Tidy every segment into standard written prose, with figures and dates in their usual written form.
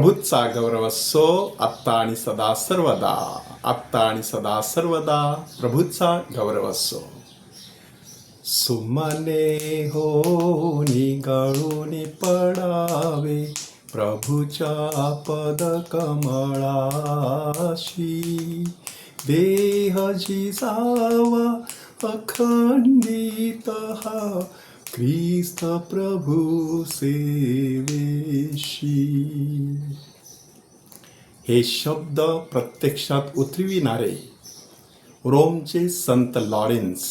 प्रभूचा गौरव असो आत्ता आणि सदा सर्वदा. आत्ता आणि सदा सर्वदा प्रभूचा गौरव असो. सुमने हो निगळून पडावे प्रभूच्या पद कमळाशी. देह जिजावा अखंडित हा ख्रिस्त प्रभू सेवेशी. हे शब्द प्रत्यक्षात उतरविणारे रोमचे संत लॉरेन्स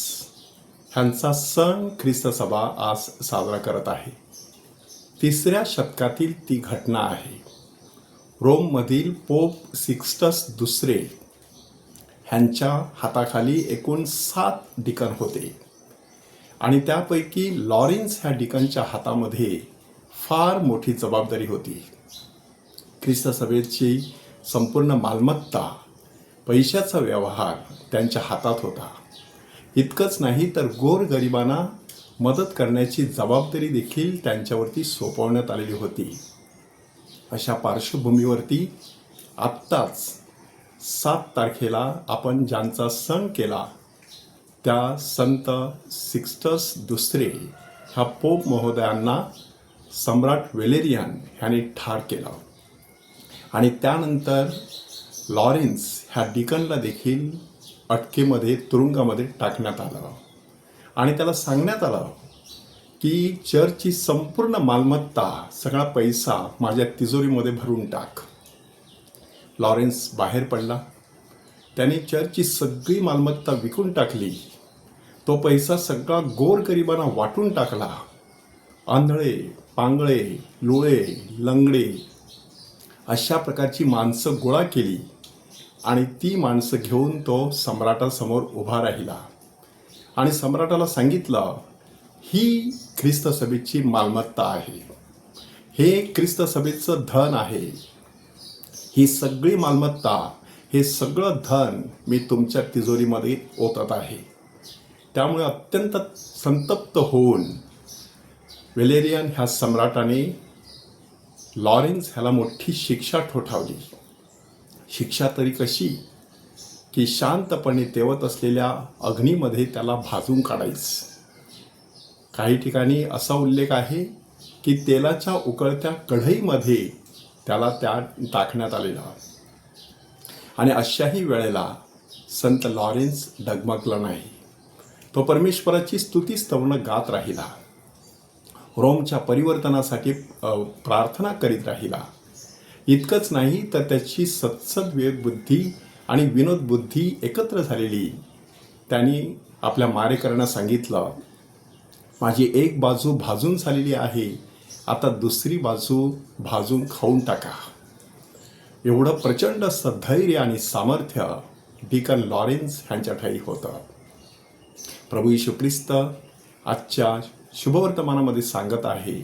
ह्यांचा सण ख्रिस्त सभा आज साजरा करत आहे. 3ऱ्या शतकातील ती घटना आहे. रोममधील पोप सिक्स्टस दुसरे ह्यांच्या हाताखाली एकूण 7 डिकन होते आणि त्यापैकी लॉरेन्स ह्या डिकनच्या हातामध्ये फार मोठी जबाबदारी होती. ख्रिस्त सभेची संपूर्ण मालमत्ता, पैशाचा व्यवहार त्यांच्या हातात होता. इतकंच नाही तर गोरगरिबांना मदत करण्याची जबाबदारी देखील त्यांच्यावरती सोपवण्यात आलेली होती. अशा पार्श्वभूमीवरती आत्ताच 7 तारखेला आपण ज्यांचा सण केला त्या संत सिक्स्टस दुसरे ह्या पोप महोदयांना सम्राट व्हॅलेरियन ह्याने ठार केला आणि त्यानंतर लॉरेन्स ह्या डिकनला देखील अटकेमध्ये तुरुंगामध्ये टाकण्यात आलं आणि त्याला सांगण्यात आलं की चर्चची संपूर्ण मालमत्ता, सगळा पैसा माझ्या तिजोरीमध्ये भरून टाक. लॉरेन्स बाहेर पडला. त्याने चर्चची सगळी मालमत्ता विकून टाकली. तो पैसा सगळा गोरगरिबांना वाटून टाकला. आंधळे, पांगळे, लुळे, लंगडे अशा प्रकारची माणसं गोळा केली आणि ती माणसं घेऊन तो सम्राटासमोर उभा राहिला आणि सम्राटाला सांगितलं, ही ख्रिस्त सभेची मालमत्ता आहे, हे ख्रिस्त सभेचं धन आहे, ही सगळी मालमत्ता, हे सगळं धन मी तुमच्या तिजोरीमध्ये ओतत आहे. त्यामुळे अत्यंत संतप्त होऊन व्हॅलेरियन ह्या सम्राटाने लॉरेन्स ह्याला मोठी शिक्षा ठोठावली. शिक्षा तरी कशी की शांतपणे तेवत असलेल्या अग्नीमध्ये त्याला भाजून काढायचं. काही ठिकाणी असा उल्लेख आहे की तेलाच्या उकळत्या कढईमध्ये त्याला त्या टाकण्यात आलेला. आणि अशाही वेळेला संत लॉरेन्स डगमगला नाही. तो परमेश्वराची स्तुतीस्तवनं गात राहिला. रोमच्या परिवर्तनासाठी प्रार्थना करीत राहिला. इतकंच नाही तर त्याची सत्सद विवेकबुद्धी आणि विनोदबुद्धी एकत्र झालेली. त्यांनी आपल्या मारेकऱ्यांना सांगितलं, माझी एक बाजू भाजून झालेली आहे, आता दुसरी बाजू भाजून खाऊन टाका. एवढं प्रचंड असं धैर्य आणि सामर्थ्य डिकन लॉरेन्स ह्यांच्या ठाई होतं. प्रभू येशू ख्रिस्त आजच्या शुभवर्तमानामध्ये सांगत आहे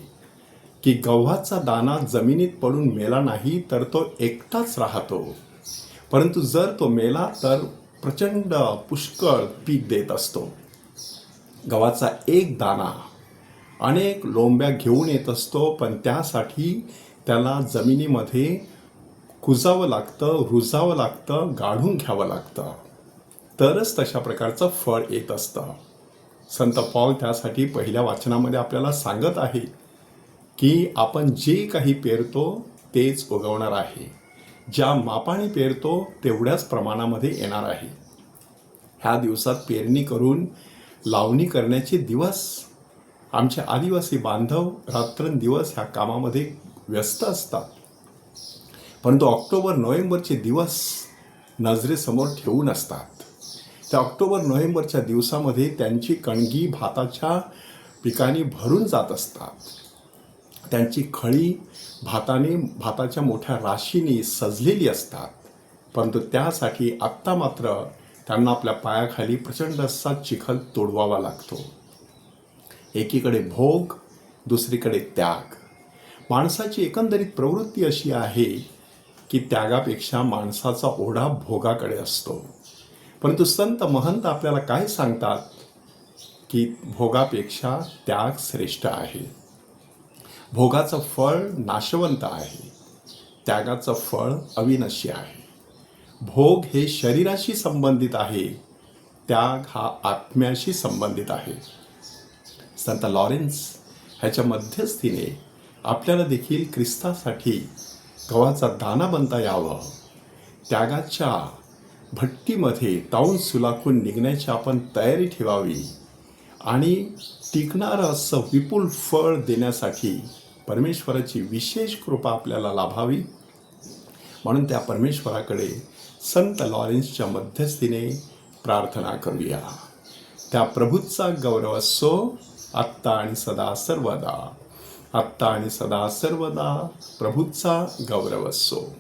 की गव्हाचा दाणा जमिनीत पडून मेला नाही तर तो एकटाच राहतो, परंतु जर तो मेला तर प्रचंड पुष्कळ पीक देत असतो. गव्हाचा एक दाणा अनेक लोंब्या घेऊन येत असतो, पण त्यासाठी त्याला जमिनीमध्ये कुजावं लागतं, रुजावं लागतं, गाढून घ्यावं लागतं, तरच तशा प्रकारचं फळ येत असतं. संत पॉल त्यासाठी पहिल्या वाचनामध्ये आपल्याला सांगत आहे की आपण जे काही पेरतो तेच उगवणार आहे. ज्या मापाने पेरतो तेवढ्याच प्रमाणामध्ये येणार आहे. ह्या दिवसात पेरणी करून लावणी करण्याचे दिवस आमचे आदिवासी बांधव रात्रंदिवस ह्या कामामध्ये व्यस्त असतात. परंतु ऑक्टोबर-नोव्हेंबरचे दिवस नजरेसमोर ठेवून असतात. त्या ऑक्टोबर-नोव्हेंबरच्या दिवसामध्ये त्यांची कणगी भाताच्या पिकाने भरून जात असतात. त्यांची खळी भाताच्या मोठ्या राशीने सजलेली असतात. परंतु त्यासाठी आत्ता मात्र त्यांना आपल्या पायाखाली प्रचंड असा चिखल तोडवावा लागतो. एकीकडे भोग, दुसरीकडे त्याग. माणसाची एकंदरीत प्रवृत्ती अशी आहे की त्यागापेक्षा माणसाचा ओढा भोगाकडे असतो. परंतु संत महंत आपल्याला काय सांगतात की भोगापेक्षा त्याग श्रेष्ठ आहे. भोगाचं फळ नाशवंत आहे. त्यागाचं फळ अविनश्य आहे. भोग हे शरीराशी संबंधित आहे, त्याग हा आत्म्याशी संबंधित आहे. संत लॉरेन्स ह्याच्या मध्यस्थीने आपल्याला देखील ख्रिस्तासाठी गव्हाचा दाना बनता यावं, त्यागाच्या भट्टीमध्ये ताऊन सुलाखून निघण्याची आपण तयारी ठेवावी आणि टिकणारं असं विपुल फळ देण्यासाठी परमेश्वराची विशेष कृपा आपल्याला लाभावी. म्हणून त्या परमेश्वराकडे संत लॉरेन्सच्या मध्यस्थीने प्रार्थना करूया. त्या प्रभूचा गौरव असो आत्ता आणि सदा सर्वदा. आत्ता आणि सदा सर्वदा प्रभूचा गौरव असो.